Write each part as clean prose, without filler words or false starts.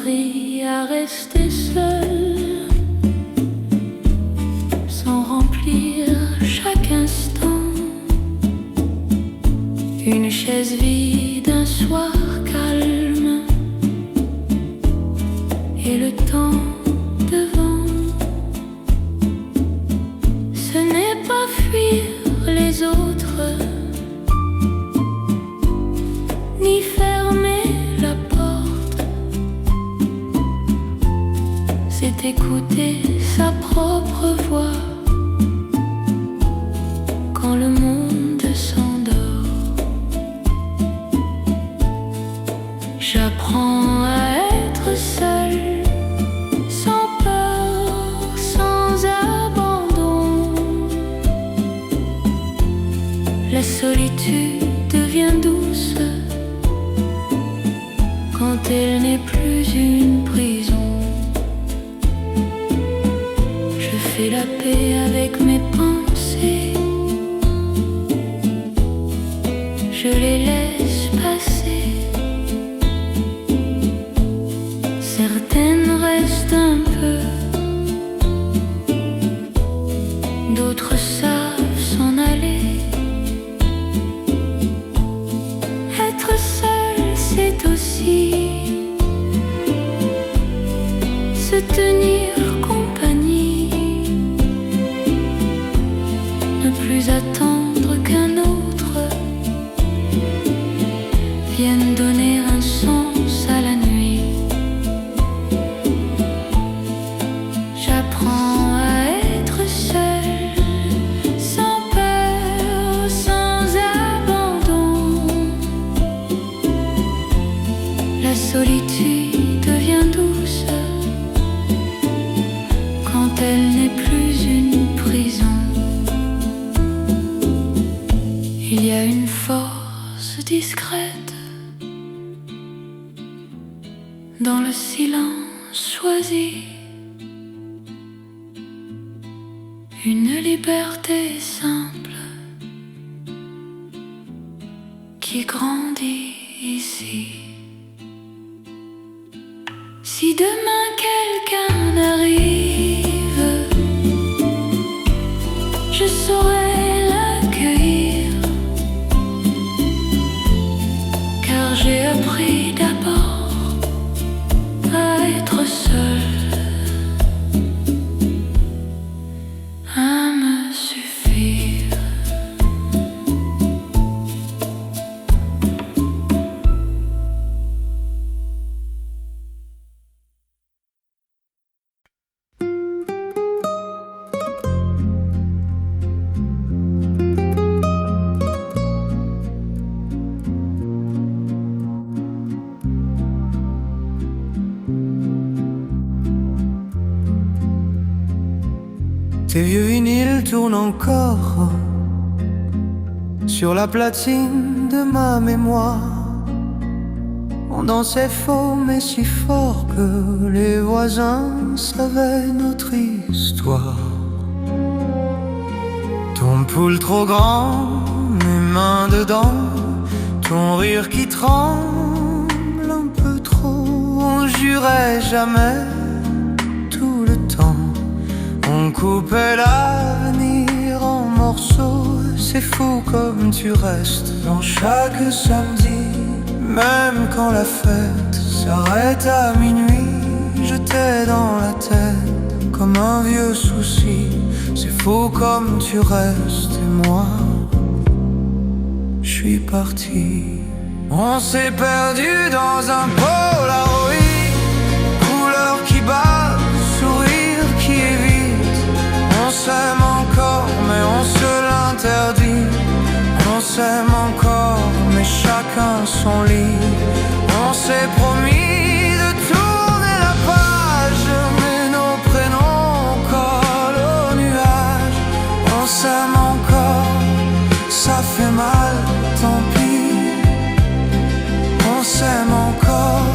appris à rester seul, sans remplir chaque instant. Une chaise vide, un soir calme, et le temps devant. Ce n'est pas fuir les autres, ni fermer la porte. C'est écouter sa propre voix quand le monde s'endort. J'apprends à être seul, sans peur, sans abandon. La solitude devient douce quand elle n'est plus une prison. Je fais la paix avec mes pensées, je les laisse passer. Certaines restent un peu, d'autres savent s'en aller. Être seul, c'est aussi se tenir compagnie, ne plus attendre qu'un autre vienne donner un sens à la nuit. J'apprends à être seul, sans peur, sans abandon. La solitude devient douce quand elle n'est plus une prison. Il y a une force discrète dans le silence choisi, une liberté simple qui grandit ici. Si demain quelqu'un arrive, je saurai l'accueillir, car j'ai appris d'abord à être seul, à me suffire. Tes vieux vinyles tournent encore sur la platine de ma mémoire. On dansait faux mais si fort que les voisins savaient notre histoire. Ton poule trop grand, mes mains dedans, ton rire qui tremble un peu trop. On jurait jamais tout le temps, on coupait l'avenir en morceaux. C'est fou comme tu restes dans chaque samedi, même quand la fête s'arrête à minuit. Je t'ai dans la tête comme un vieux souci. C'est fou comme tu restes et moi, je suis parti. On s'est perdu dans un Polaroid, couleur qui bat, sourire qui évite. On s'aime encore mais on se l'interdit. On s'aime encore mais chacun son lit. On s'est promis de tourner la page, mais nos prénoms collent aux nuages. On s'aime encore, ça fait mal, tant pis. On s'aime encore,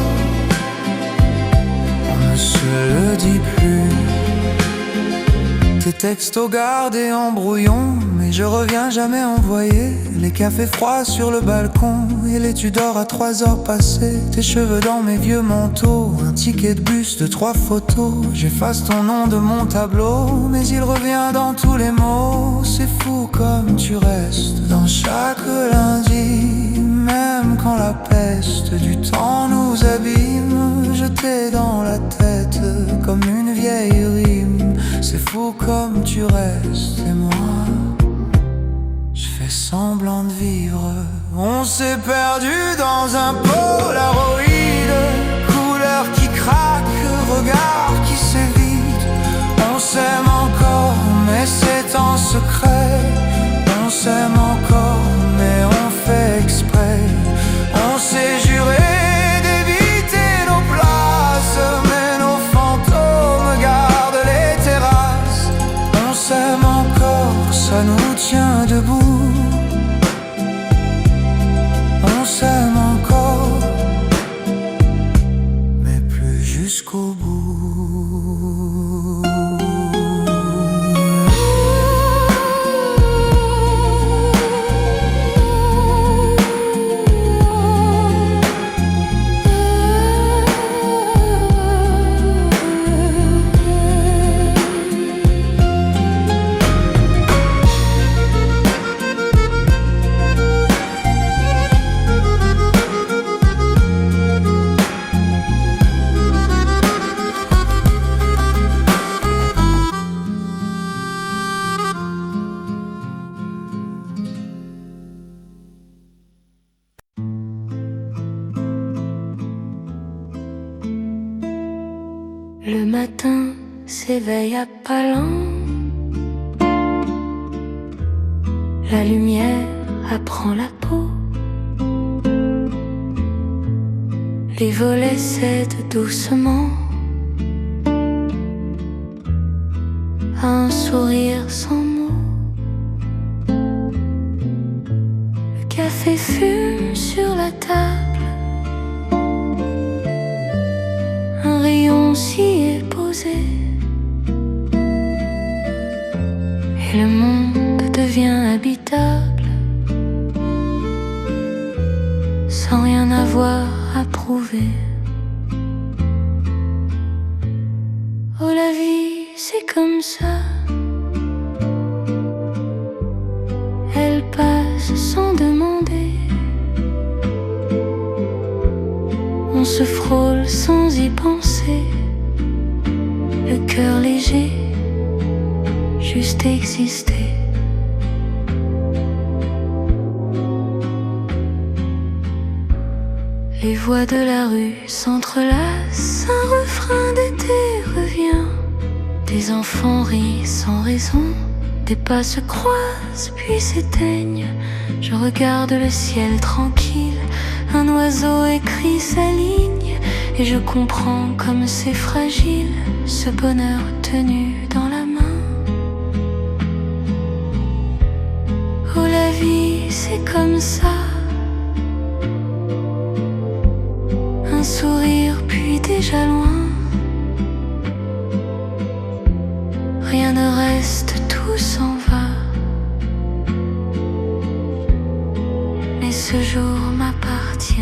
on ne se le dit plus. Tes textos gardés en brouillon, mais je reviens jamais envoyer. Les cafés froids sur le balcon et les tu dors à 3 heures passées. Tes cheveux dans mes vieux manteaux, un ticket de bus de 3 photos. J'efface ton nom de mon tableau, mais il revient dans tous les mots. C'est fou comme tu restes dans chaque lundi, même quand la peste du temps nous abîme. Je t'ai dans la tête comme une vieille rime. C'est fou comme tu restes et moi je fais semblant de vivre. On s'est perdu dans un polaroid, couleur qui craque, regard qui s'évite. On s'aime encore mais c'est en secret. On s'aime encore mais on fait exprès. On s'est juré d'éviter nos places, mais nos fantômes gardent les terrasses. On s'aime encore, ça nous tient debout. On s'aime encore, mais plus jusqu'au bout. Le matin s'éveille à pas lents, la lumière apprend la peau, les volets cèdent doucement à un sourire sans mots. Le café fume sur la table, un rayon s'y est posé, et le monde devient habitable, sans rien avoir à prouver. Oh, la vie, c'est comme ça, elle passe sans demander. On se frôle sans y penser, le cœur léger, juste exister. Les voix de la rue s'entrelacent, un refrain d'été revient. Des enfants rient sans raison, des pas se croisent puis s'éteignent. Je regarde le ciel tranquille, un oiseau écrit sa ligne, et je comprends comme c'est fragile, ce bonheur tenu dans la main. Oh, la vie, c'est comme ça, un sourire puis déjà loin. Rien ne reste, tout s'en va, mais ce jour m'appartient.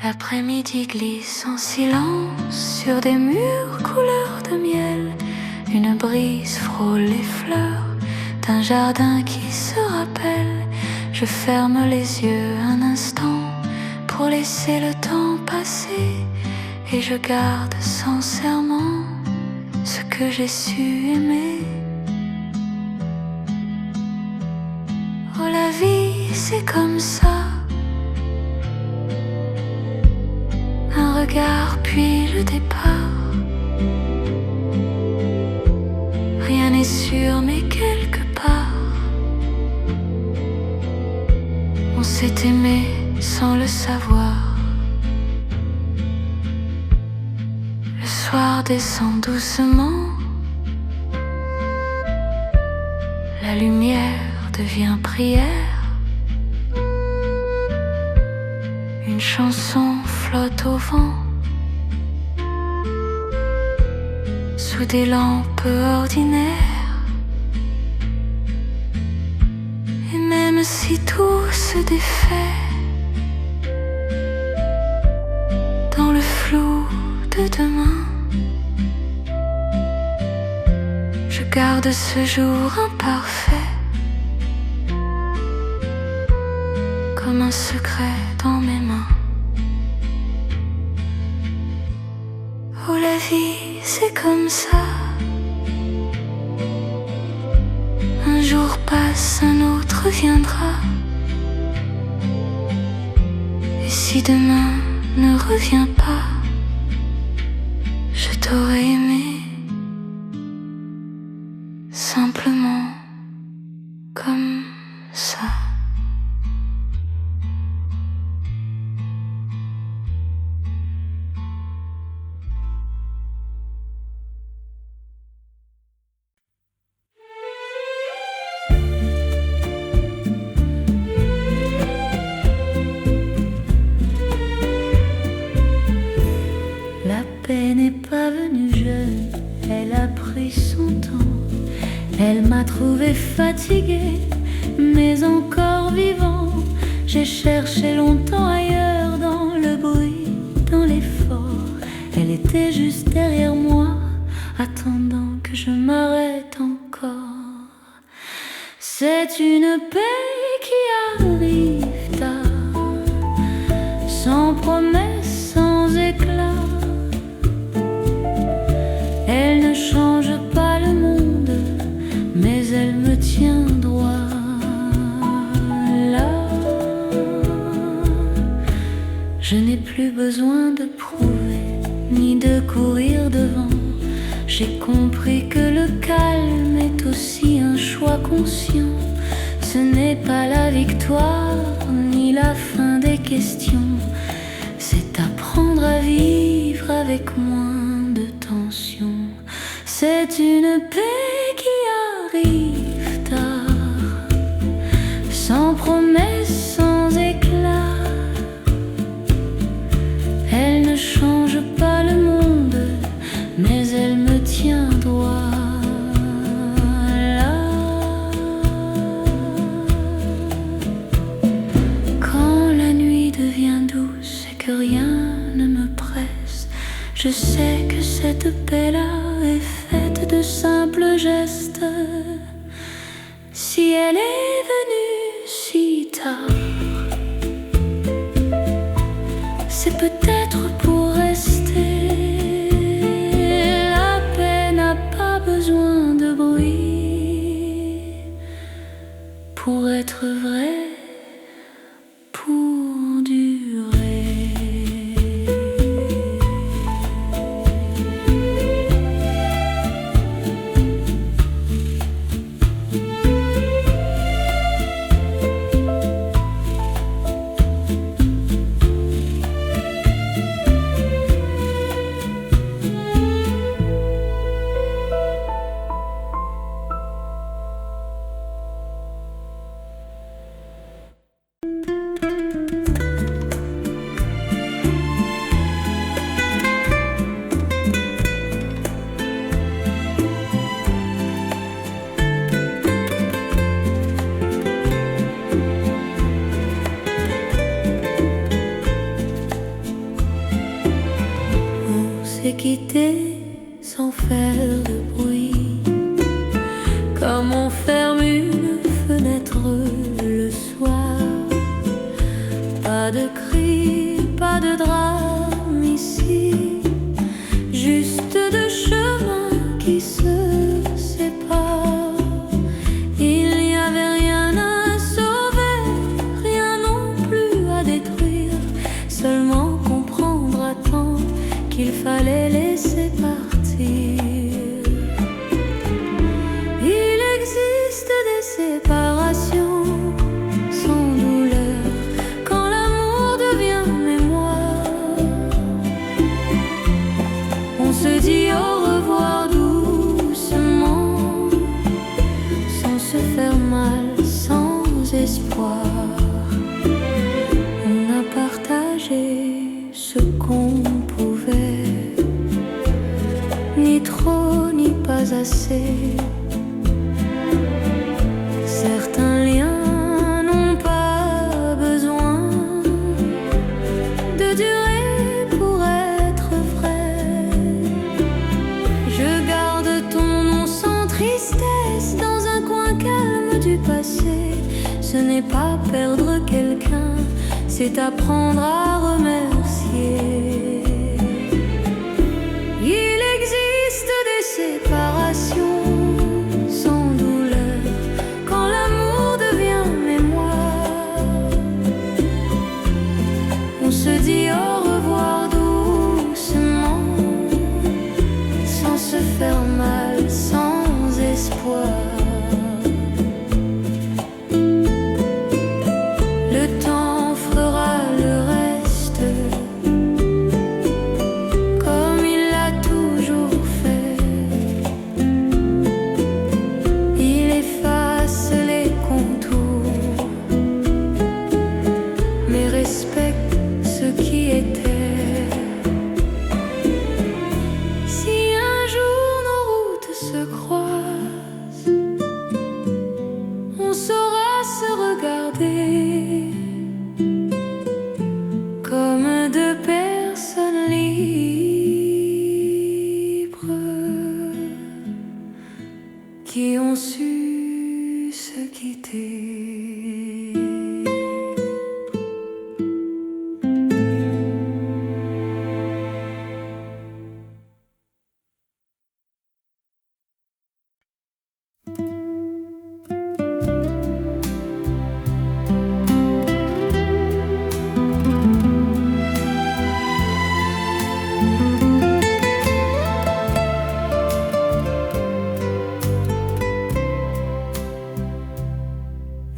L'après-midi glisse en silence sur des murs couleur de miel. Une brise frôle les fleurs d'un jardin qui se rappelle. Je ferme les yeux un instant pour laisser le temps passer, et je garde sincèrement ce que j'ai su aimer. Oh, la vie, c'est comme ça, un regard puis le départ. Rien n'est sûr mais quelque part s'est aimé sans le savoir. Le soir descend doucement, la lumière devient prière. Une chanson flotte au vent, sous des lampes ordinaires. Et même si tout se défait dans le flou de demain, je garde ce jour imparfait comme un secret dans mes mains. Oh, la vie, c'est comme ça. Un jour passe, un autre viendra. Et si demain ne revient pas, je t'aurais aimé simplement comme ça. La paix n'est pas venue jeune, elle a pris son temps. Elle m'a trouvé fatiguée, mais encore vivant. J'ai cherché longtemps ailleurs, dans le bruit, dans l'effort. Elle était juste derrière moi, attendant que je m'arrête encore. C'est une paix qui arrive tard, sans promesse, sans éclat. Elle ne change pas le monde, mais elle me tient droit là. Je n'ai plus besoin de prouver, ni de courir devant. J'ai compris que le calme est aussi un choix conscient. Ce n'est pas la victoire, ni la fin des questions. C'est apprendre à vivre avec moins de tension. C'est une paix qui arrive tard, sans promesse, sans éclat. Elle ne change pas le monde, mais elle me tient droit là. Quand la nuit devient douce et que rien ne me presse, je sais que cette paix-là est faite de simples gestes. Si elle est venue si tard, c'est peut-être pour rester. La paix n'a pas besoin de bruit pour être vraie, pour durer. Quitter sans faire de bruit, comme on ferme une fenêtre le soir. Pas de cris, pas de drame ici, juste deux chemins qui se séparent. Il n'y avait rien à sauver, rien non plus à détruire, seulement comprendre à temps qu'il fallait laisser partir. Il existe des séparations sans douleur, partager ce qu'on pouvait, ni trop ni pas assez. Certains liens n'ont pas besoin de durer pour être vrais. Je garde ton nom sans tristesse dans un coin calme du passé. Ce n'est pas perdre quelqu'un, c'est apprendre à remercier. Il existe des séparations sans douleur quand l'amour devient mémoire. On se dit au revoir doucement, sans se faire mal, sans espoir. Comme deux personnes libres qui ont su se quitter.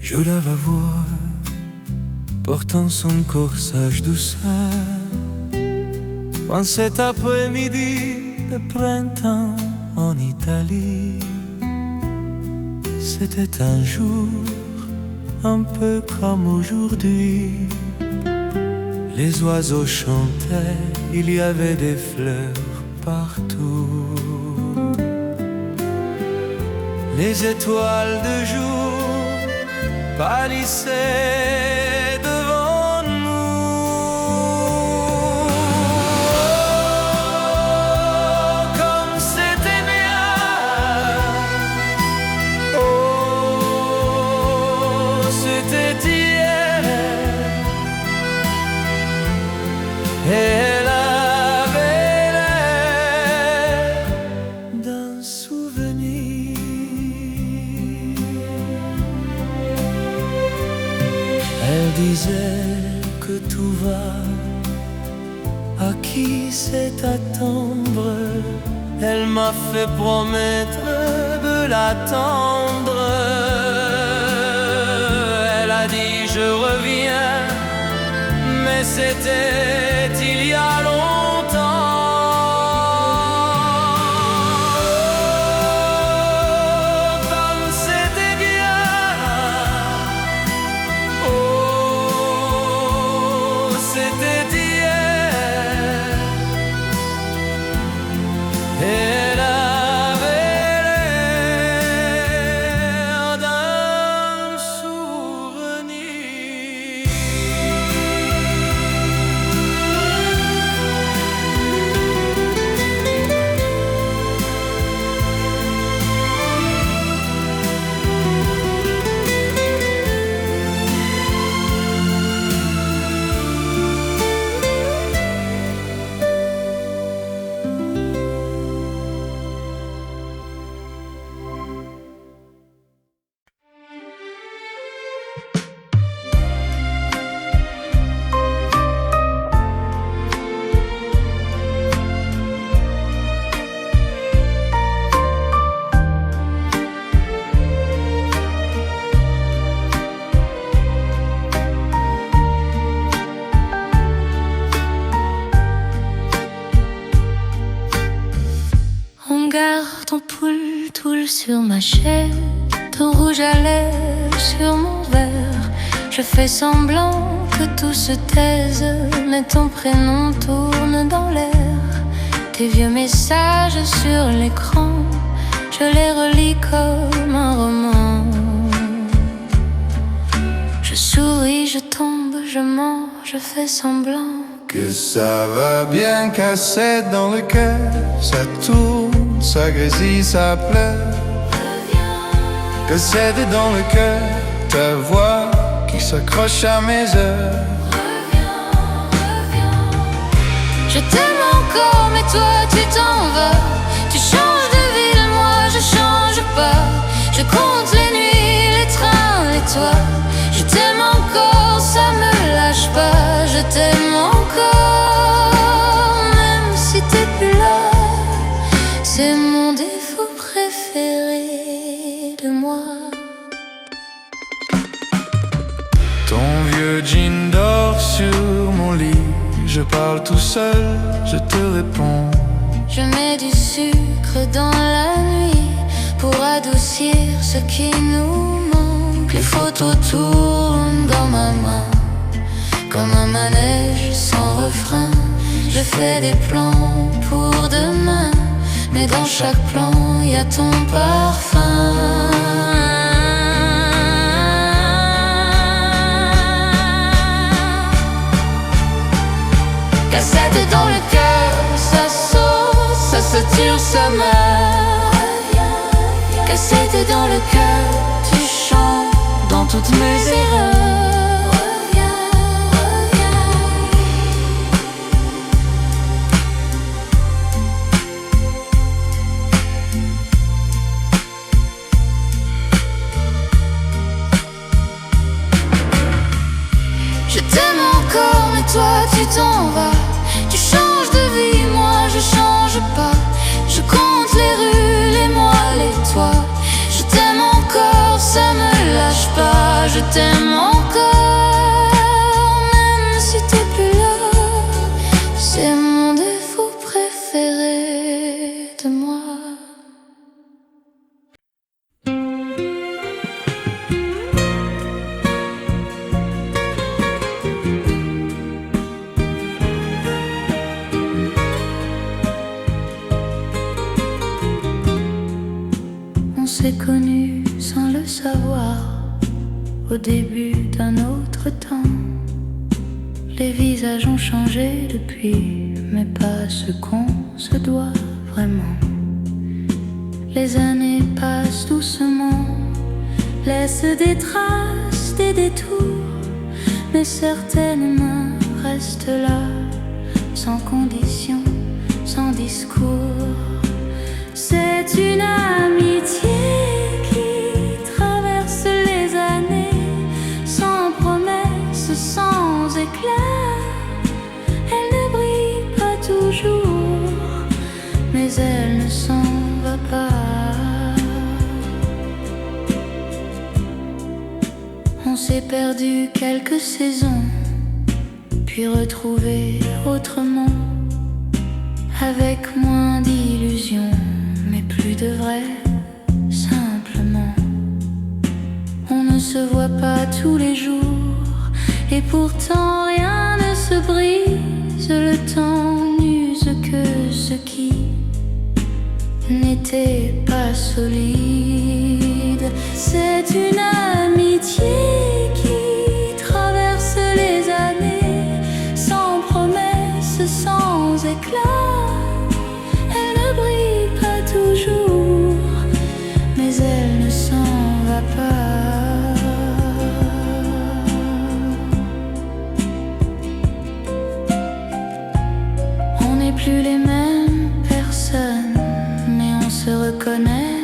Je la vois portant son corsage douceur en cet après-midi de printemps en Italie. C'était un jour un peu comme aujourd'hui. Les oiseaux chantaient, il y avait des fleurs partout. Les étoiles de jour pâlissaient devant nous. Oh, comme c'était bien. Oh, c'était hier. Elle avait l'air d'un souvenir. Elle disait que tout va, à qui c'est attendre. Elle m'a fait promettre de l'attendre. Elle a dit je reviens, mais c'était il y a longtemps. Elle avait l'air d'un souvenir. Ton poule sur ma chaise, ton rouge à lèvres sur mon verre. Je fais semblant que tout se taise, mais ton prénom tourne dans l'air. Tes vieux messages sur l'écran, je les relis comme un roman. Je souris, je tombe, je mens, je fais semblant que ça va bien, cassette dans le cœur. Ça tourne, ça grésille, ça pleure. Cassette dans le cœur, ta voix qui s'accroche à mes heures. Je t'aime encore, mais toi tu t'en vas. Tu changes de ville, moi je change pas. Je compte les nuits, les trains, les toits. Je t'aime encore, ça me lâche pas. Je t'aime encore, même si t'es plus là. C'est mon défaut préféré de moi. Ton vieux jean dort sur mon lit. Je parle tout seul, je te réponds. Je mets du sucre dans la nuit pour adoucir ce qui nous manque. Les photos tournent dans ma main comme un manège sans refrain. Je fais des plans pour demain, mais dans chaque plan y a ton parfum. Cassette dans le cœur, ça saute, ça se tire, ça meurt. Cassette dans le cœur, tu chantes dans toutes mes erreurs. Je t'aime encore, mais toi tu t'en vas. Tu changes de vie, moi je change pas. Je compte les rues, les mois, les toits. Je t'aime encore, ça me lâche pas. Je t'aime encore, même si t'es plus là. C'est mon défaut préféré de moi. On s'est connus sans le savoir, au début d'un autre temps. Les visages ont changé depuis, mais pas ce qu'on se doit vraiment. Les années passent doucement, laissent des traces, des détours, mais certaines mains restent là, sans condition, sans discours. C'est une amitié qui traverse les années, sans promesse, sans éclat. Elle ne brille pas toujours, mais elle ne s'en va pas. On s'est perdu quelques saisons, puis retrouvé autrement, avec moins d'illusions, mais plus de vrai, simplement. On ne se voit pas tous les jours, et pourtant rien ne se brise. Le temps n'use que ce qui n'était pas solide. C'est une amitié qui traverse les années, sans promesse, sans éclat. Elle ne brille pas toujours, mais elle ne s'en va pas. On n'est plus les mêmes personnes, mais on se reconnaît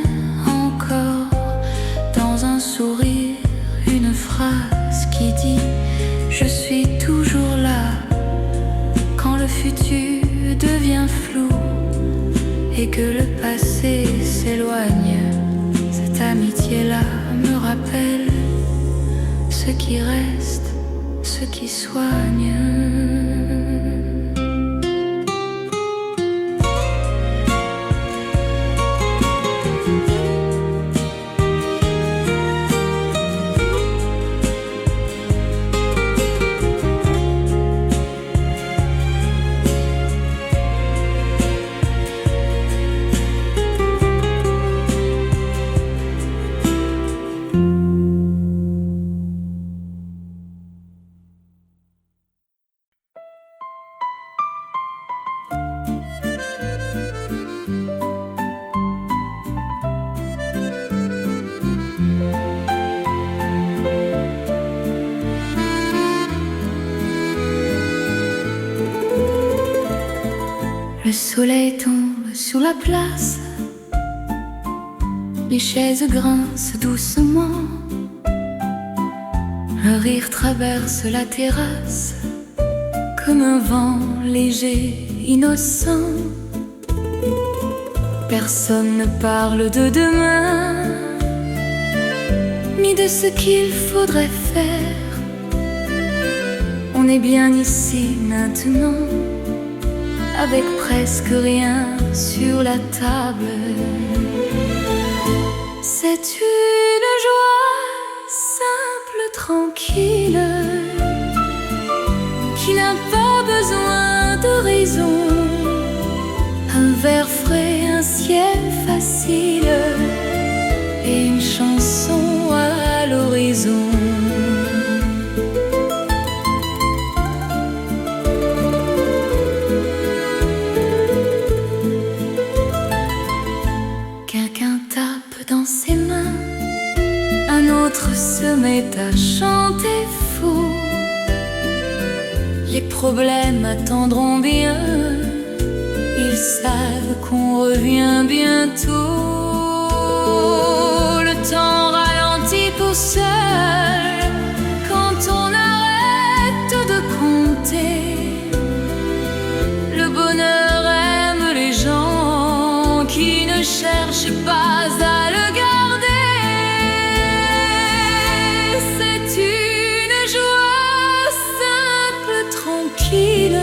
encore dans un sourire, une phrase qui dit « Je suis toujours là » quand le futur devient flou et que le passé s'éloigne. Cette amitié-là me rappelle ce qui reste, ce qui soigne. Le soleil tombe sur la place, les chaises grincent doucement, le rire traverse la terrasse comme un vent léger, innocent. Personne ne parle de demain, ni de ce qu'il faudrait faire. On est bien ici maintenant, avec presque rien sur la table. C'est une joie simple, tranquille, qui n'a pas besoin de raison. Un verre frais, un ciel facile et une chanson à l'horizon. Quelqu'un tape dans ses mains, un autre se met à chanter faux. Les problèmes attendront bien, ils savent qu'on revient bientôt. Le temps ralentit tout seul quand on arrête de compter. Le bonheur aime les gens qui ne cherchent pas à le garder. C'est une joie simple, tranquille,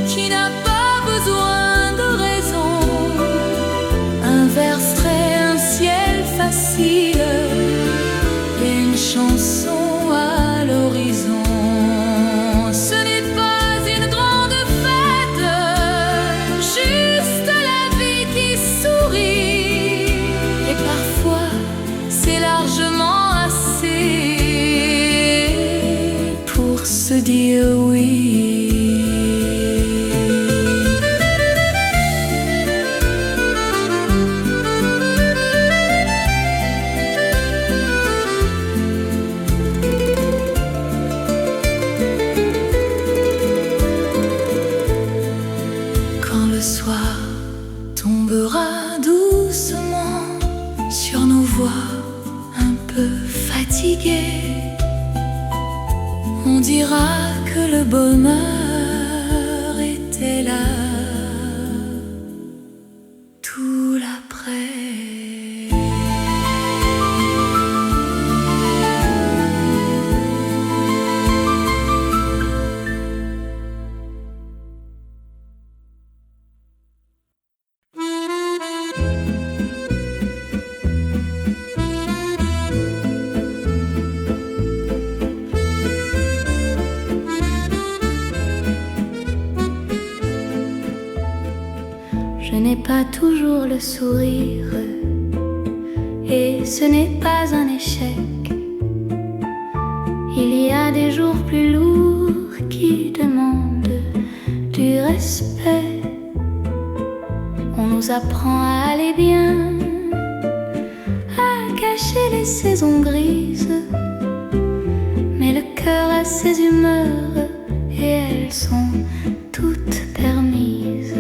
qui n'a pas besoin de raison. Un verre frais, un ciel facile et une chanson à l'horizon. Ce n'est pas une grande fête, juste la vie qui sourit. Et parfois c'est largement assez pour se dire oui. Quand le soir tombera doucement sur nos voix un peu fatiguées, on dira que le bonheur était là tout l'après. Je n'ai pas toujours le sourire, et ce n'est pas un échec. Il y a des jours plus lourds qui demandent du respect. On nous apprend à aller bien, à cacher les saisons grises, mais le cœur a ses humeurs et elles sont toutes permises.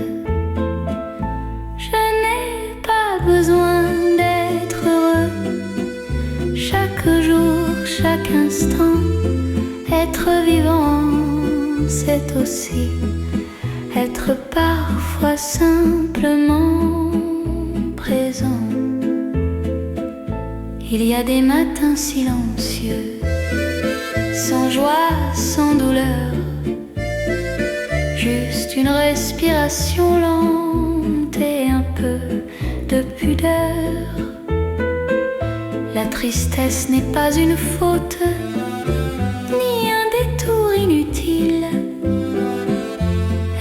Besoin d'être heureux chaque jour, chaque instant. Être vivant, c'est aussi être parfois simplement présent. Il y a des matins silencieux, sans joie, sans douleur, juste une respiration lente et un peu de pudeur. La tristesse n'est pas une faute, ni un détour inutile.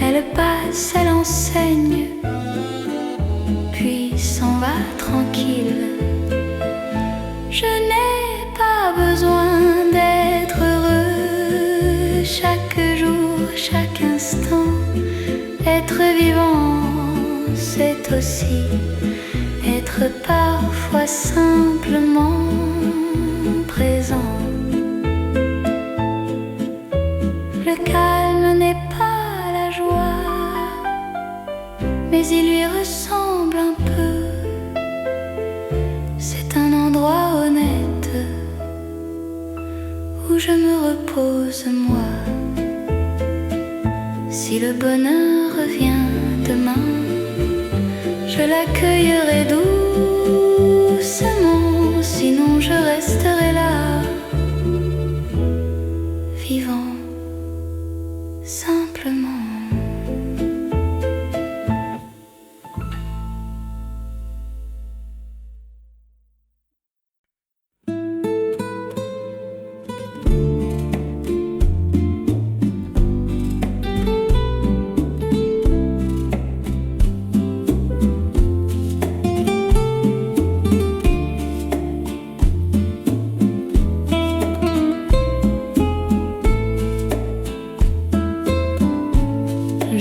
Elle passe, elle enseigne, puis s'en va tranquille. Je n'ai pas besoin d'être heureux chaque jour, chaque instant. Être vivant, c'est aussi être parfois simplement présent. Le calme n'est pas la joie, Si le bonheur revient demain, je l'accueillerai doucement, sinon je resterai là, vivant simplement.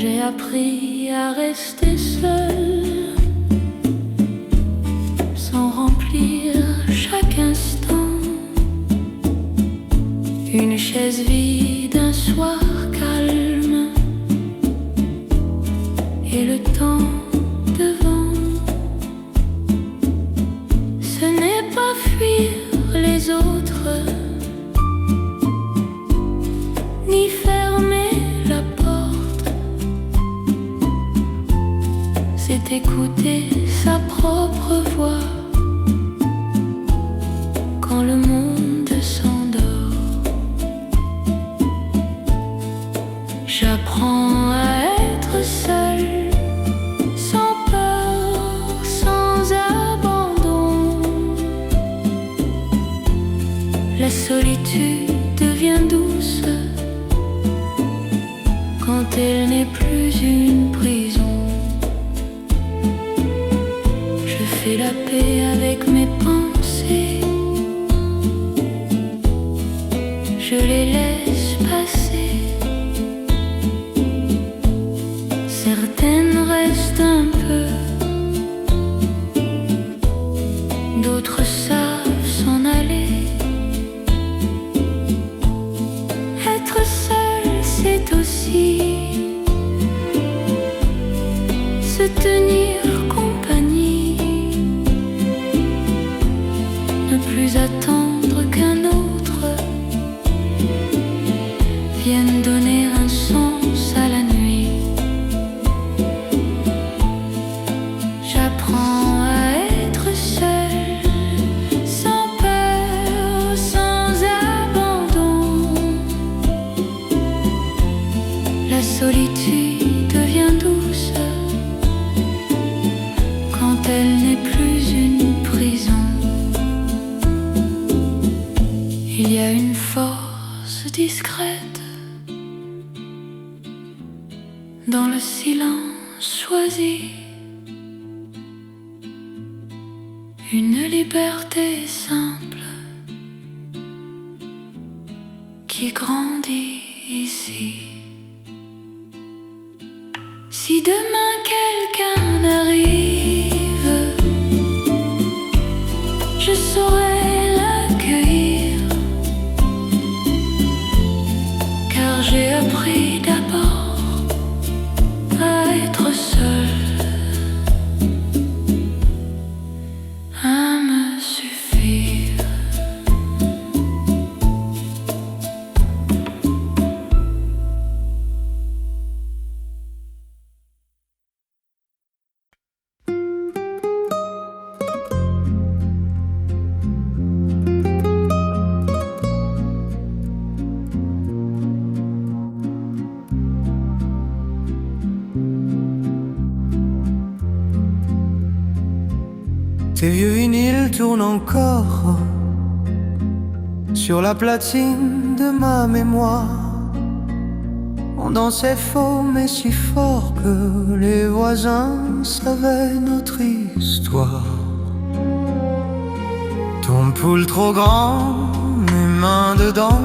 J'ai appris à rester seul, sans remplir chaque instant. Une chaise vide, un soir calme, et le temps devant. Ce n'est pas fuir les autres, ni fermer la porte. C'est écouter sa propre voix quand le monde s'endort. J'apprends à être seul, sans peur, sans abandon. La solitude devient douce quand elle n'est plus une prison. Je fais la paix avec mes pensées, je les laisse passer. Certaines restent un peu, d'autres savent s'en aller. Être seul, c'est aussi se tenir compagnie, ne plus attendre qu'un autre vienne donner un sens à la nuit. J'apprends à être seul, sans peur, sans abandon. La solitude devient douce quand elle n'est plus une prison. Il y a une force discrète dans le silence choisi, une liberté simple qui grandit ici. Si demain quelqu'un arrive, je saurai l'accueillir, car j'ai appris d'abord à être seul, à me suffire. Tes vieux vinyles tournent encore sur la platine de ma mémoire. On dansait faux mais si fort que les voisins savaient notre histoire. Ton poule trop grand, mes mains dedans,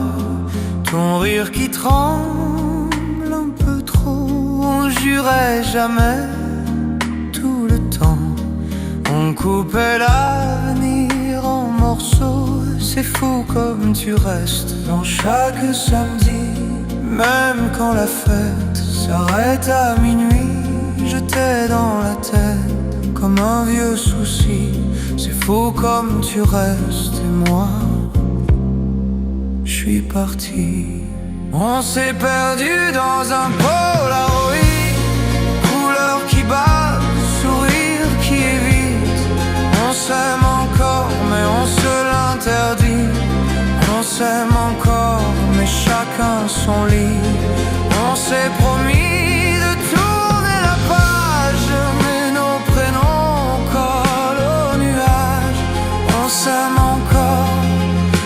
ton rire qui tremble un peu trop. On jurait jamais tout le temps, on coupait l'avenir en morceaux. C'est fou comme tu restes dans chaque samedi, même quand la fête s'arrête à minuit. Je t'ai dans la tête comme un vieux souci. C'est fou comme tu restes et moi, je suis parti. On s'est perdu dans un pôle s'aime encore, mais chacun son lit. On s'est promis de tourner la page, mais nos prénoms collent aux nuages. On s'aime encore,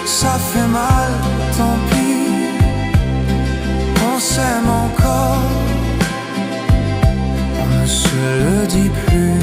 ça fait mal, tant pis. On s'aime encore, on ne se le dit plus.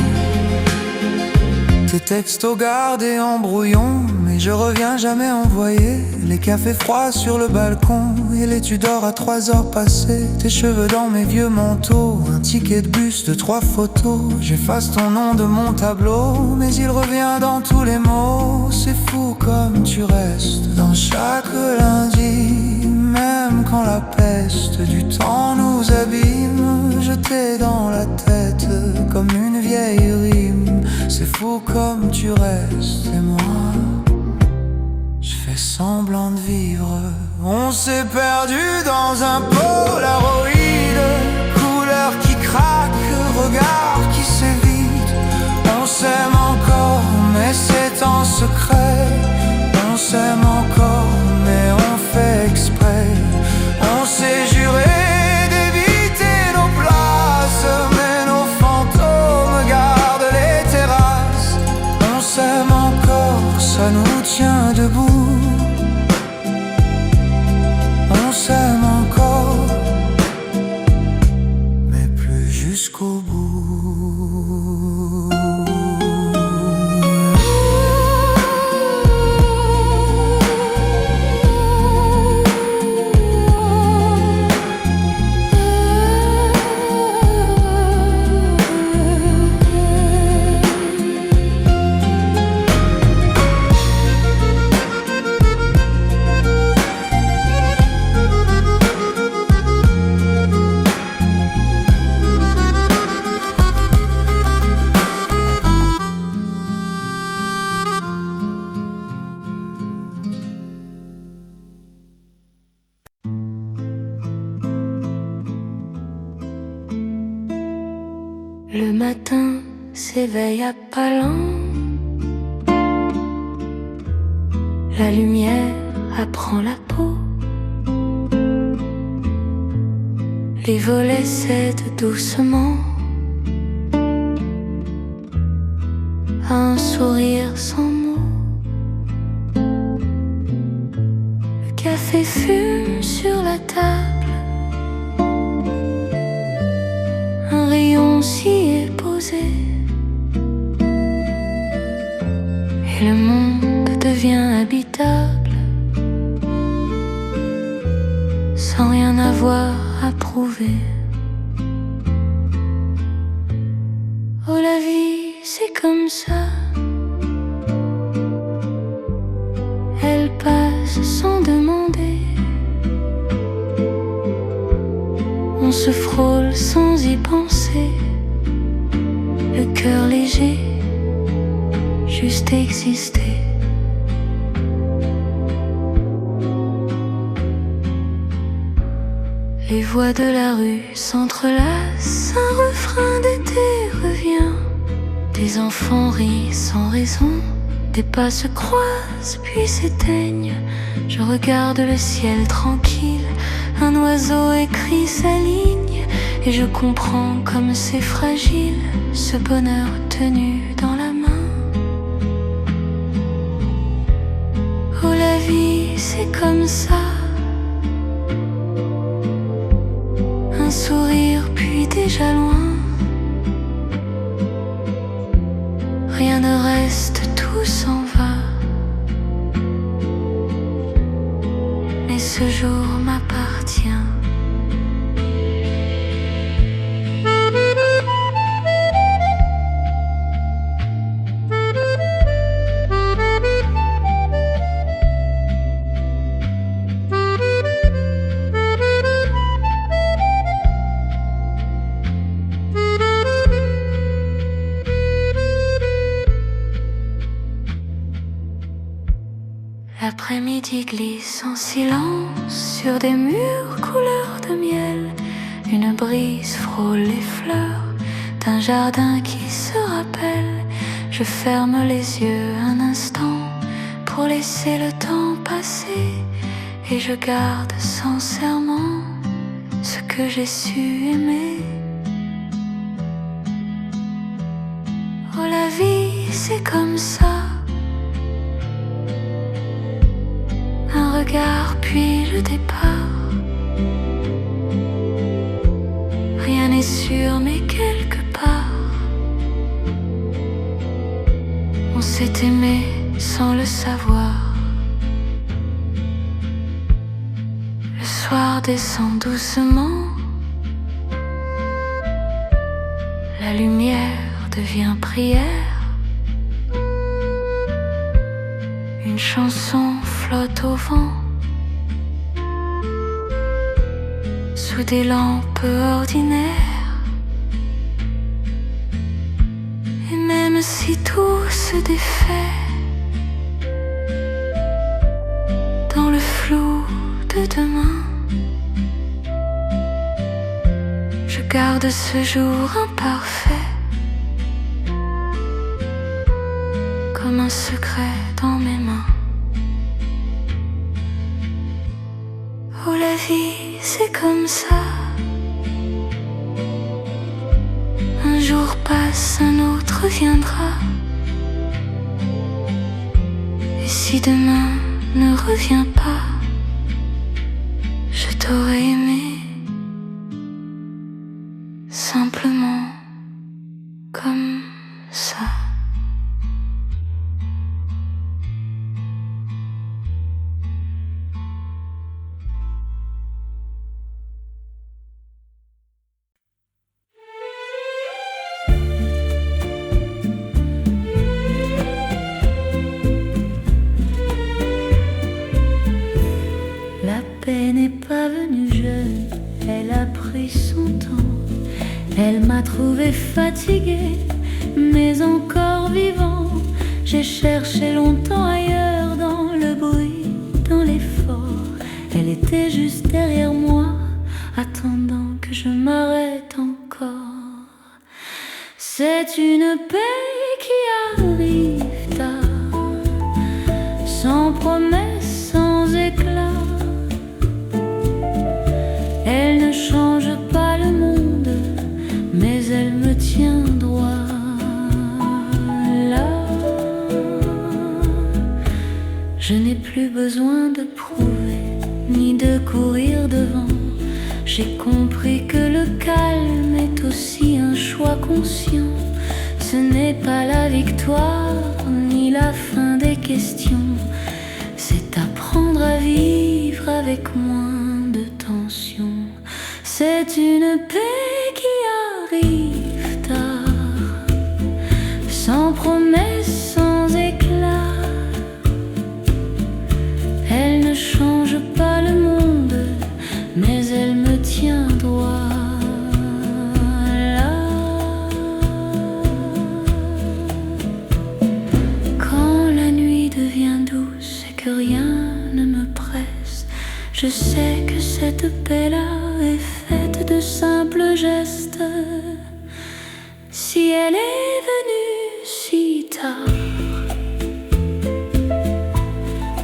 Tes textos gardés en brouillon, mais je reviens jamais envoyer. Les cafés froids sur le balcon et les tu dors à 3 heures passées. Tes cheveux dans mes vieux manteaux, un ticket de bus de 3 photos. J'efface ton nom de mon tableau, mais il revient dans tous les mots. C'est fou comme tu restes dans chaque lundi, même quand la peste du temps nous abîme. Je t'ai dans la tête comme une vieille rime. C'est fou comme tu restes et moi je fais semblant de vivre. On s'est perdu dans un Polaroid, couleur qui craque, regard qui s'évite. On s'aime encore, mais c'est en secret. On s'aime encore, mais on fait exprès. On s'est juré d'éviter nos places, mais nos fantômes gardent les terrasses. On s'aime encore, ça nous tient debout. On s'aime encore, mais plus jusqu'au bout. Le matin s'éveille à pas lents, la lumière apprend la peau, les volets cèdent doucement à un sourire sans mots. Le café fume sur la table, un rayon s'y est posé, et le monde devient habitable, sans rien avoir à prouver. Oh, la vie, c'est comme ça, elle passe sans demander. On se frôle sans y penser, le cœur léger, juste exister. Les voix de la rue s'entrelacent, un refrain d'été revient. Des enfants rient sans raison, des pas se croisent puis s'éteignent. Je regarde le ciel tranquille, un oiseau écrit sa ligne, et je comprends comme c'est fragile, ce bonheur tenu dans la main. Oh, la vie, c'est comme ça, un sourire puis déjà loin. Rien ne reste, tout s'en va. Mais ce jour m'appartient. L'après-midi glisse en silence sur des murs couleur de miel. Une brise frôle les fleurs d'un jardin qui se rappelle. Je ferme les yeux un instant pour laisser le temps passer. et je garde sincèrement ce que j'ai su aimer. Oh, la vie, c'est comme ça. Un regard puis le départ. Rien n'est sûr, mais quelque part on s'est aimé sans le savoir. Le soir descend doucement, la lumière devient prière. Une chanson flotte au vent sous des lampes ordinaires. Et même si tout se défait dans le flou de demain, je garde ce jour imparfait comme un secret dans mes mains. Oh, la vie, c'est comme ça. Un jour passe, un autre viendra. Et si demain ne revient pas, je t'aurais aimé simplement comme ça. La paix n'est pas venue jeune, elle a pris son temps. Elle m'a trouvé fatiguée, mais encore vivant. J'ai cherché longtemps ailleurs, dans le bruit, dans l'effort. Elle était juste derrière moi, attendant que je m'arrête encore. C'est une paix qui arrive tard, sans promesse, sans éclat. Elle ne change pas le monde, mais elle me tient droit là. Je n'ai plus besoin de prouver, ni de courir devant. J'ai compris que le calme est aussi un choix conscient. Ce n'est pas la victoire, ni la fin des questions. C'est apprendre à vivre avec moins de tension. C'est une paix qui arrive tard, sans promesse, sans éclat. Elle ne change pas le monde, mais elle me tient droit là. Quand la nuit devient douce et que rien ne me presse, je sais que cette paix-là est faite de simples gestes. Si elle est venue si tard,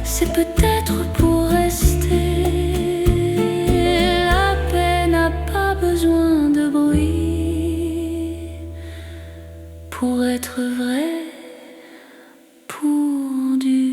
c'est peut-être pour rester. La paix n'a pas besoin de bruit pour être vraie, pour durer.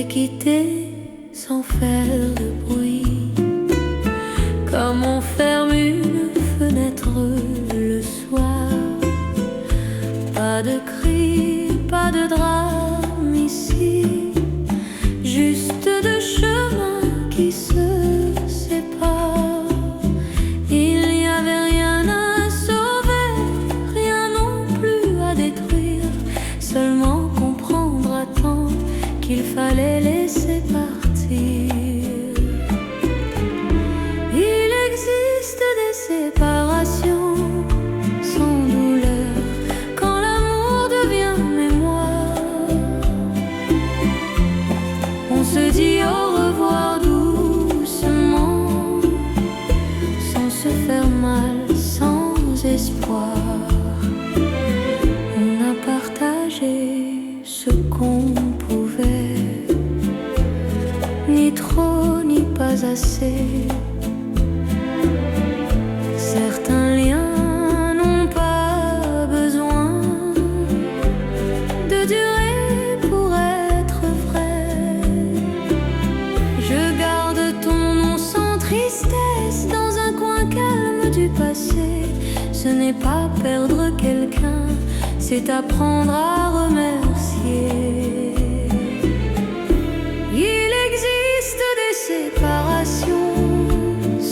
Quitter sans faire de bruit, comme on ferme une fenêtre le soir. Pas de cris, pas de drame ici, assez. Certains liens n'ont pas besoin de durer pour être vrais. Je garde ton nom sans tristesse dans un coin calme du passé. Ce n'est pas perdre quelqu'un, c'est apprendre à remercier. Il existe des séparations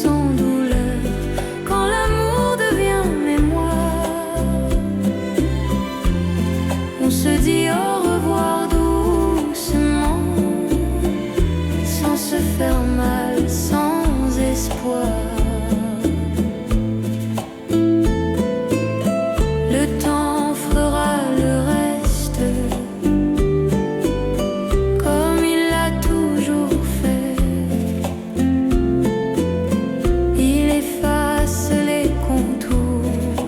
sans douleur quand l'amour devient mémoire. On se dit au revoir doucement, sans se faire mal, sans espoir. Le temps fera le reste, comme il l'a toujours fait. Il efface les contours,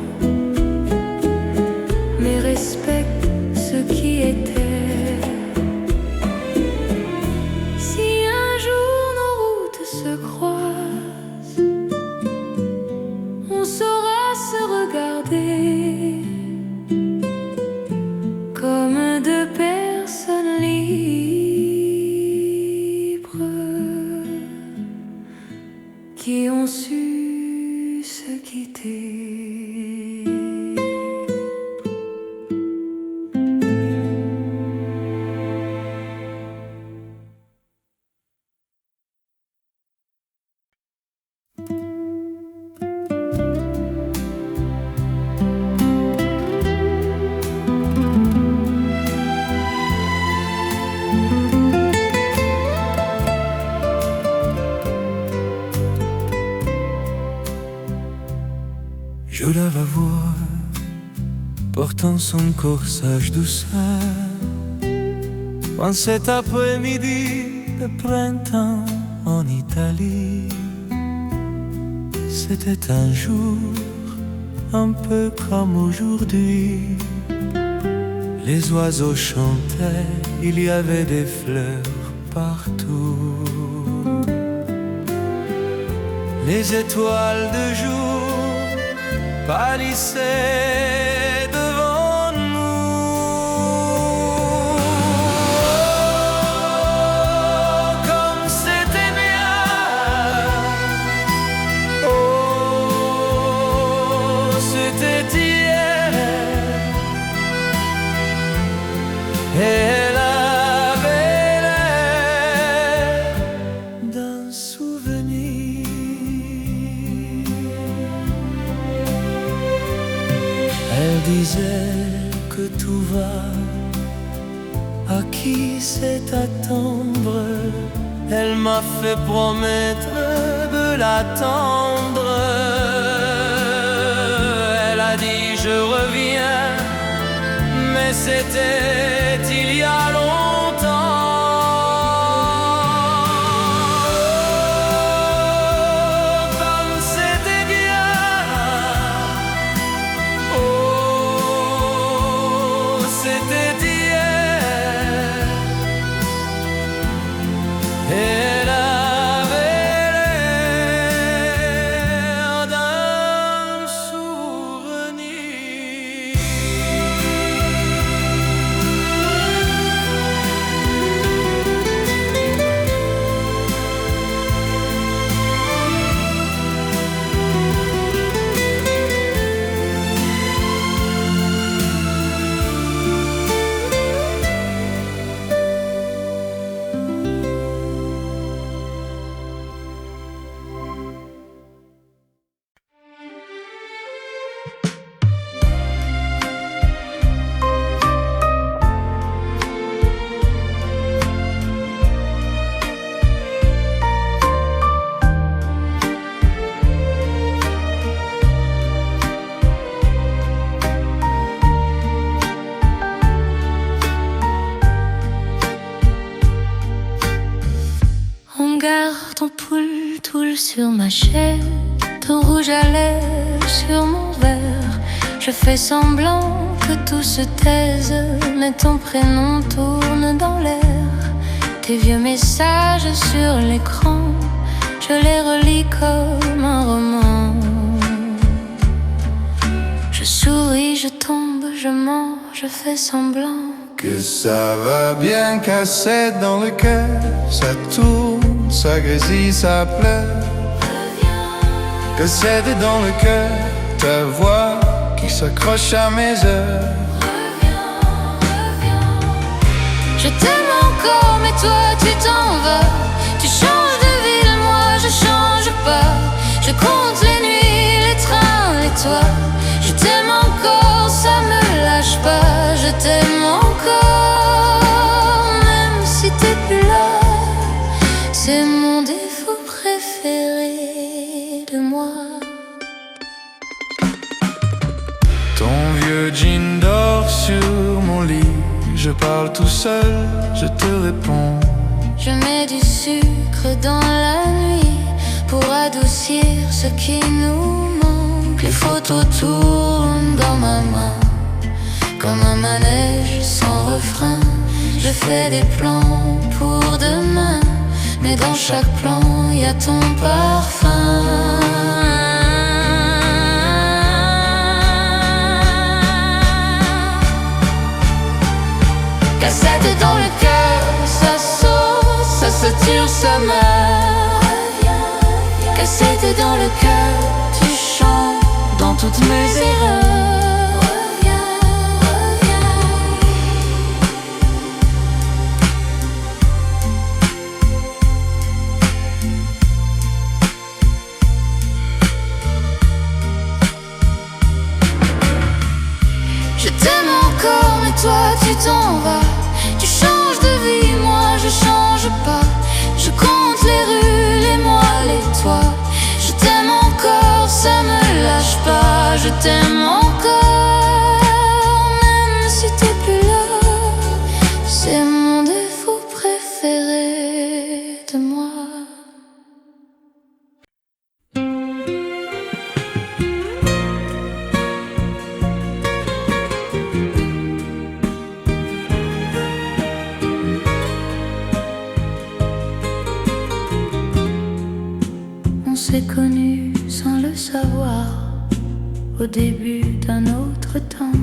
mais respecte ce qui était. Si un jour nos routes se croisent, on saura se regarder comme deux personnes libres qui ont su se quitter. Je la vois portant son corsage douceur en cet après-midi de printemps en Italie. C'était un jour un peu comme aujourd'hui. Les oiseaux chantaient, il y avait des fleurs partout. Les étoiles de jour pâlissaient devant nous. Oh, comme c'était bien. Oh, c'était hier. Elle avait l'air d'un souvenir. Elle disait que tout va, à qui sait attendre. Elle m'a fait promettre de l'attendre. Elle a dit je reviens, mais c'était il y a longtemps. Comme c'était bien. Oh, c'était hier. Elle avait l'air d'un souvenir. ton pull toule sur ma chair, ton rouge à lèvres sur mon verre. Je fais semblant que tout se taise, mais ton prénom tourne dans l'air. Tes vieux messages sur l'écran, comme un roman. Je souris, je tombe, je mens, je fais semblant que ça va bien, casser dans le cœur. Ça tourne, ça grésille, ça pleure. Que c'est dans le cœur, ta voix qui s'accroche à mes heures. Je t'aime encore, mais toi tu t'en vas. Tu changes de ville, moi je change pas. Je compte les nuits, les trains, les toits. Je t'aime encore, ça me lâche pas. Je t'aime encore, même si t'es plus là. C'est mon défaut préféré de moi. Ton vieux jean dort sur mon lit. Je parle tout seul, je te réponds. Je mets du sucre dans la nuit pour adoucir ce qui nous manque. Les photos tournent dans ma main comme un manège sans refrain. Je fais des plans pour demain, mais dans chaque plan y a ton parfum. Cassette dans le cœur, ça saute, ça se tire, ça meurt. Cassette dans le cœur, tu chantes dans toutes mes erreurs. Je t'aime encore, mais toi tu t'en vas. Tu changes de vie, moi je change pas. Je compte les rues, les mois, les toits. Je t'aime encore, ça me lâche pas. Je t'aime encore, même si t'es plus là. C'est mon défaut préféré de moi. On s'est connus sans le savoir, au début d'un autre temps.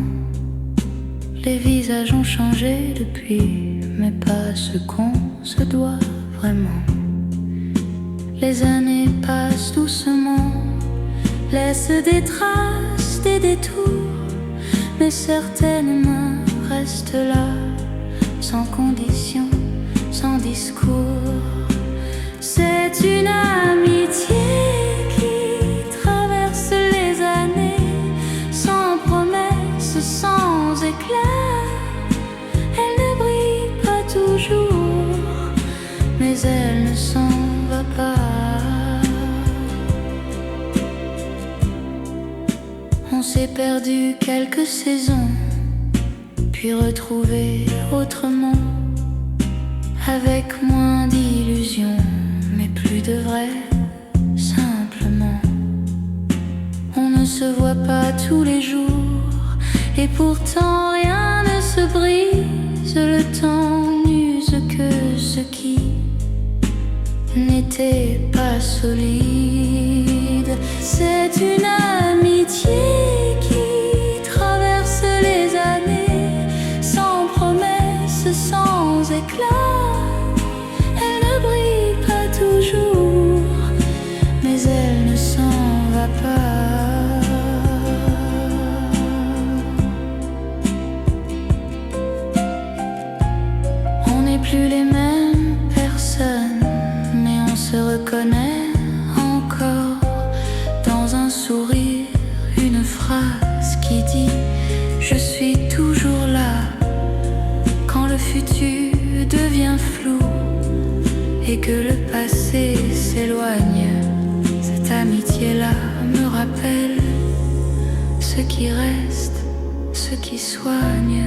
Les visages ont changé depuis, mais pas ce qu'on se doit vraiment. Les années passent doucement, laissent des traces, des détours, mais certaines mains restent là, sans condition, sans discours. C'est une amitié qui traverse les années, sans promesse, sans éclat. Elle ne brille pas toujours, mais elle ne s'en va pas. On s'est perdu quelques saisons, puis retrouvé autrement, avec moins d'illusions, mais plus de vrai, simplement. On ne se voit pas tous les jours, et pourtant rien ne se brise. Le temps n'use que ce qui n'était pas solide. C'est une amitié qui traverse les années, sans promesse, sans éclat. Elle ne brille pas toujours, mais elle ne s'en va pas. On n'est plus les mêmes personnes, mais on se reconnaît encore dans un sourire, une phrase qui dit « Je suis toujours là » quand le futur devient flou et que le passé s'éloigne. Cette amitié-là me rappelle ce qui reste, ce qui soigne.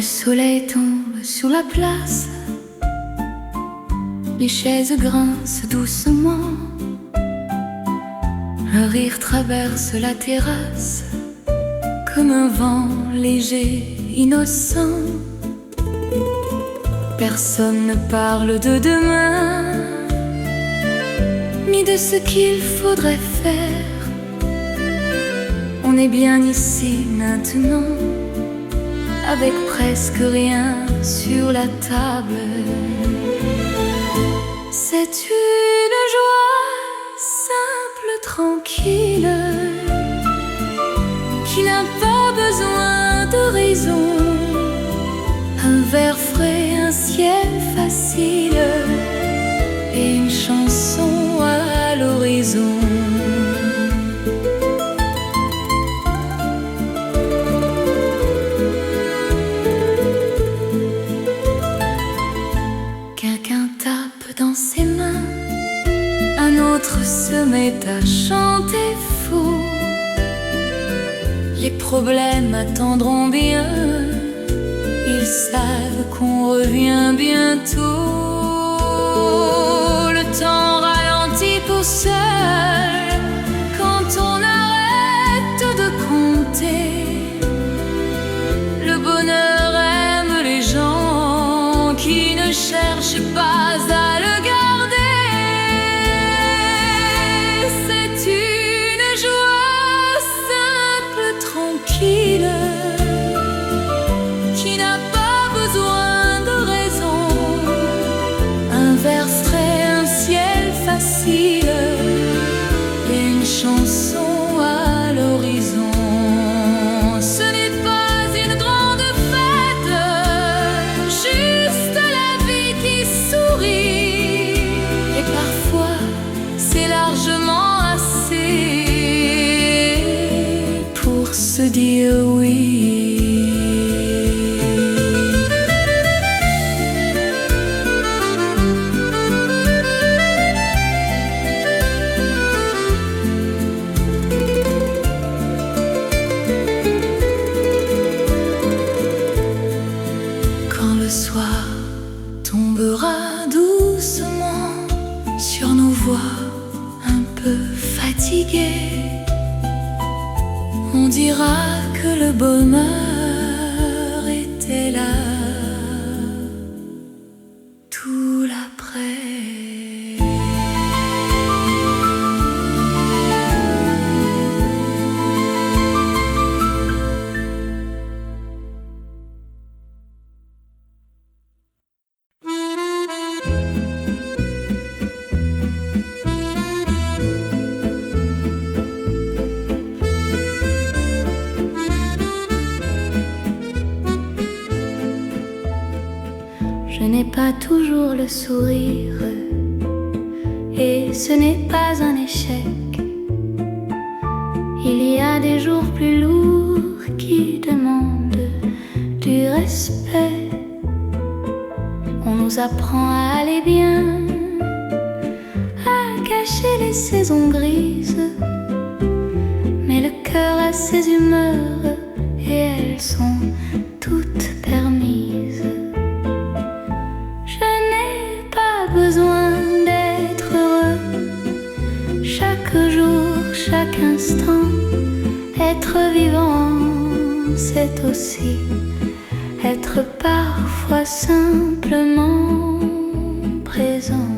soleil tombe sur la place, les chaises grincent doucement, un rire traverse la terrasse comme un vent léger, innocent. Personne ne parle de demain, ni de ce qu'il faudrait faire. On est bien ici maintenant, avec presque rien sur la table. C'est une joie simple, tranquille, qui n'a pas besoin de raison. Un verre frais, un ciel facile et une chanson à l'horizon. Quelqu'un tape dans ses mains, un autre se met à chanter faux. Les problèmes attendront bien, ils savent qu'on revient bientôt. Le temps ralentit pour seul quand on arrête de compter. Le bonheur aime les gens qui ne cherchent pas à le garder. C'est une joie simple, tranquille, qui n'a pas besoin de raison. Un verre frais, un ciel facile et une chanson à l'horizon. Ce n'est pas une grande fête, juste la vie qui sourit. Et parfois c'est largement assez pour se dire oui. Quand le soir tombera doucement sur nos voix un peu fatiguées, on dira que le bonheur était là tout l'après. Je n'ai pas toujours le sourire, et ce n'est pas un échec. Il y a des jours plus lourds qui demandent du respect. On nous apprend à aller bien, à cacher les saisons grises, mais le cœur a ses humeurs et elles sont toutes permises. Besoin d'être heureux chaque jour, chaque instant. Être vivant, c'est aussi être parfois simplement présent.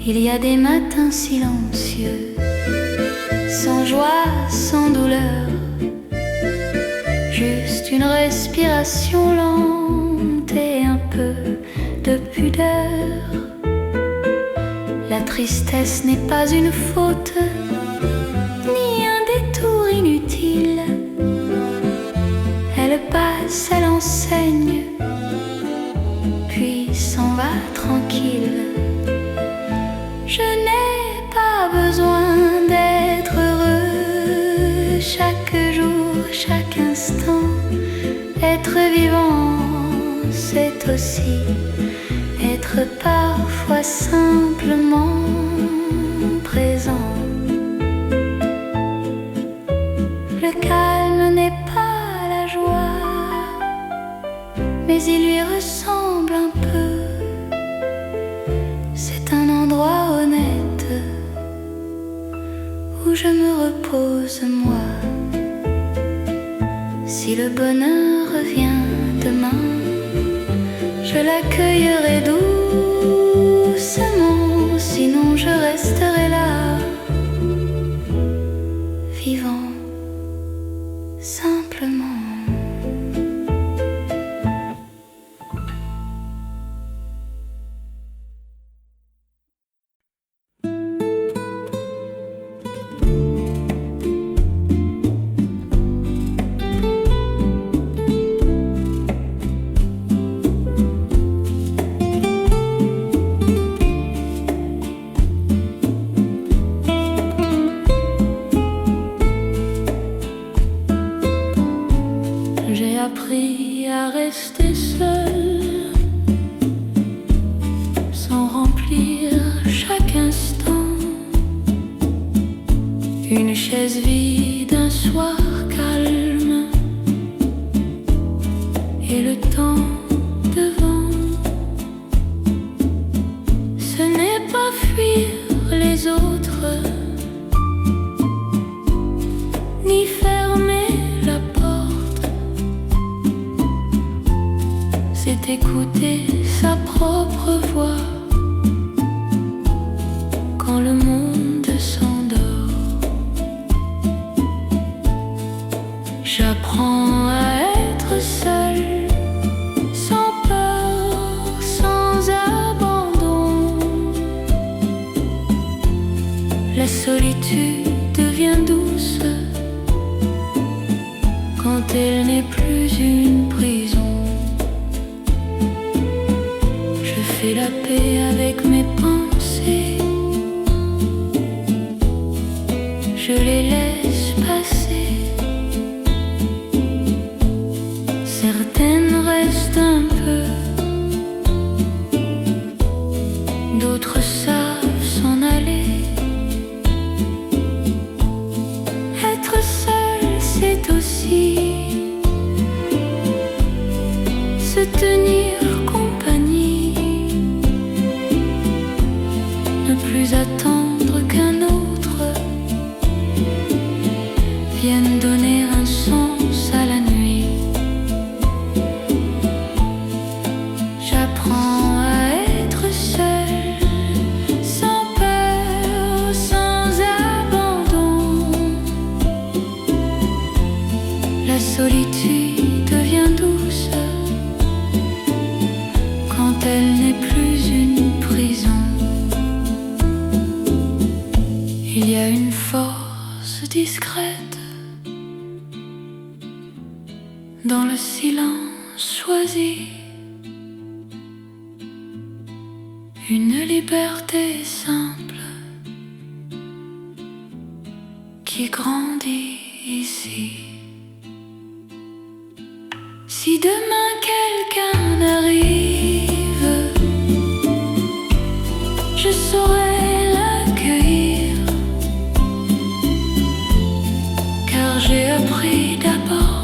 Il y a des matins silencieux, sans joie, sans douleur, juste une respiration lente et un peu de pudeur. La tristesse n'est pas une faute, ni un détour inutile. Elle passe, elle enseigne, puis s'en va tranquille. Je n'ai pas besoin d'être heureux chaque jour, chaque instant. Être vivant, c'est aussi être parfois simplement présent. Le calme n'est pas la joie, mais il lui ressemble un peu. C'est un endroit honnête où je me repose moi. Si le bonheur revient demain, je l'accueillerai doucement. Sinon je resterai là, vivant simplement. J'ai appris à rester seul, sans remplir chaque instant. Une chaise vide, un soir calme, et le temps devant. Ce n'est pas fuir les autres, ni fermer la porte. C'est écouter sa propre voix quand le monde s'endort. J'apprends à être seul, sans peur, sans abandon. La solitude devient douce quand elle n'est plus une prison. Je fais la paix avec mes pensées, je les laisse passer. Certaines restent un peu, d'autres savent s'en aller. Être seul, c'est aussi se tenir compagnie, ne plus attendre qu'un autre vienne donner un sens à la nuit. J'apprends à être seul, sans peur, sans abandon. La solitude devient douce quand elle n'est plus une prison. Il y a une force discrète dans le silence choisi, une liberté simple qui grandit ici. Si demain quelqu'un arrive, je saurai l'accueillir, car j'ai appris d'abord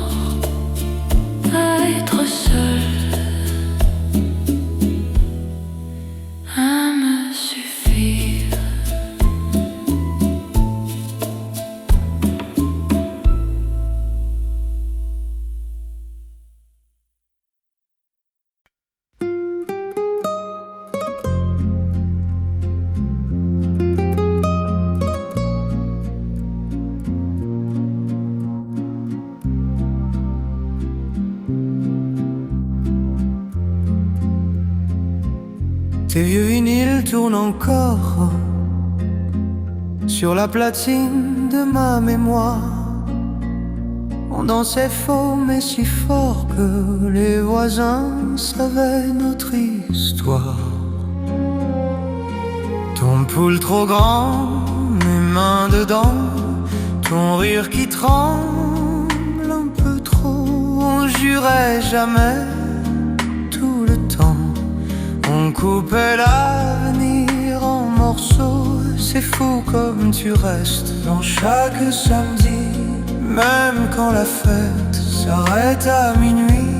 à être seul, à me suffire. Tes vieux vinyles tournent encore sur la platine de ma mémoire. On dansait faux mais si fort que les voisins savaient notre histoire. Ton poule trop grand, mes mains dedans, ton rire qui tremble un peu trop. On jurait jamais tout le temps, on coupait l'avenir en morceaux. C'est fou comme tu restes dans chaque samedi, même quand la fête s'arrête à minuit.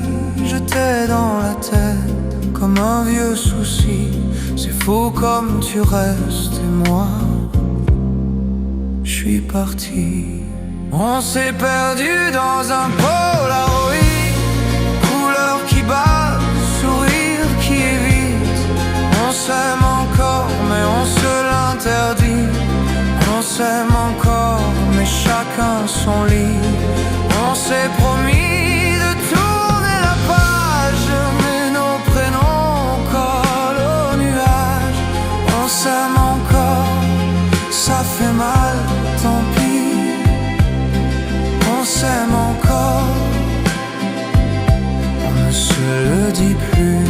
je t'ai dans la tête comme un vieux souci. C'est fou comme tu restes et moi, je suis parti. On s'est perdu dans un Polaroid, couleur qui bat, sourire qui évite. On s'aime encore mais on se l'interdit. On s'aime encore mais chacun son lit. On s'est promis de tourner la page, mais nos prénoms collent aux nuages. On s'aime encore, ça fait mal, tant pis. On s'aime encore, on ne se le dit plus.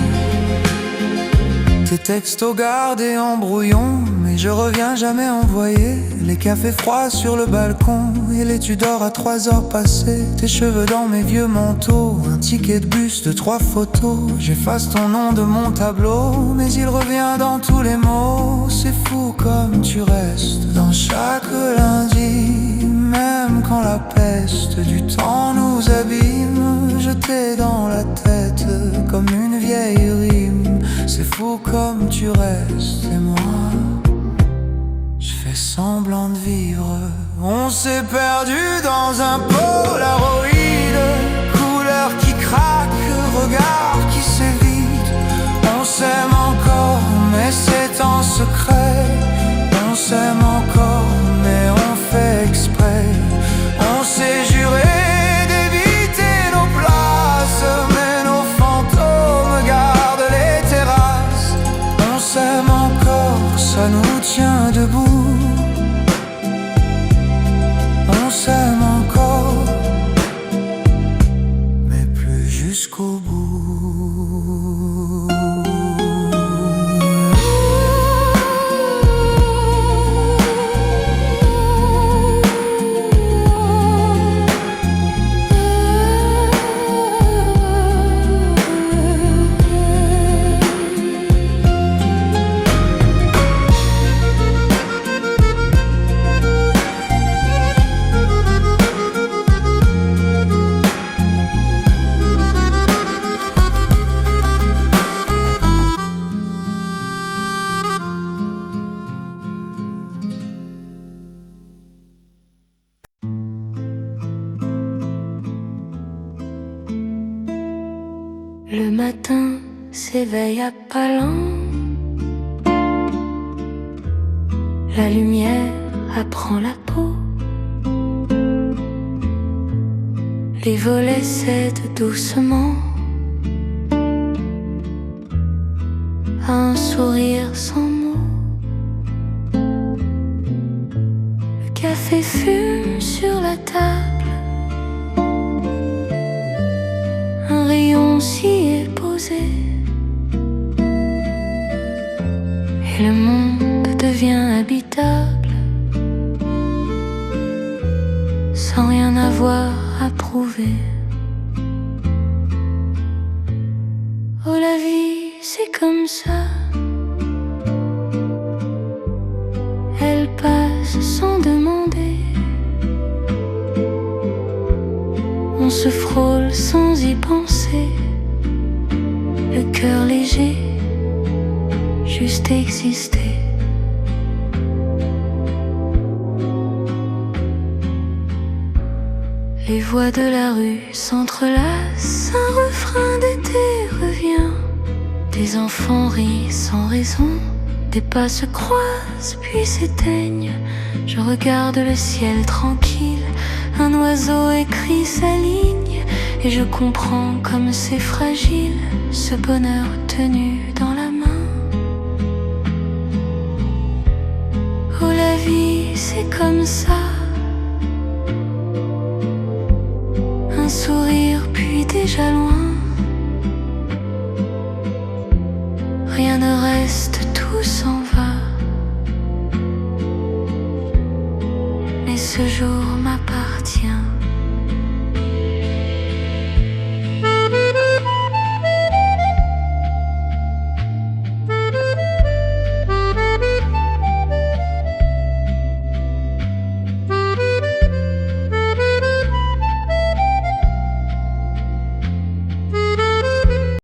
Tes textos gardés en brouillon, mais je reviens jamais envoyer. Les cafés froids sur le balcon et les tu dors à 3 heures passées. Tes cheveux dans mes vieux manteaux, un ticket de bus de 3 photos. J'efface ton nom de mon tableau, mais il revient dans tous les mots. C'est fou comme tu restes dans chaque lundi, même quand la peste du temps nous abîme. Je t'ai dans la tête comme une vieille rime. C'est fou comme tu restes et moi, je fais semblant de vivre. On s'est perdu dans un Polaroid, couleur qui craque, regard qui s'évite. On s'aime encore mais c'est en secret. On s'aime encore mais on fait exprès. On s'est juré d'éviter nos places, mais nos fantômes gardent les terrasses. On s'aime encore, ça nous tient debout. On s'aime encore, mais plus jusqu'au bout. Le matin s'éveille à pas lents, la lumière apprend la peau, les volets cèdent doucement à un sourire sans mots. Le café fume sur la table, un rayon s'y est posé, et le monde devient habitable, sans rien avoir à prouver. Oh, la vie, c'est comme ça, elle passe sans demander. On se frôle sans y penser, le cœur léger, juste exister. Les voix de la rue s'entrelacent, un refrain d'été revient. Des enfants rient sans raison, des pas se croisent puis s'éteignent. Je regarde le ciel tranquille, un oiseau écrit sa ligne, et je comprends comme c'est fragile, ce bonheur tenu dans la main. Oh, la vie, c'est comme ça, un sourire puis déjà loin. Rien ne reste, tout s'en va, mais ce jour m'appartient.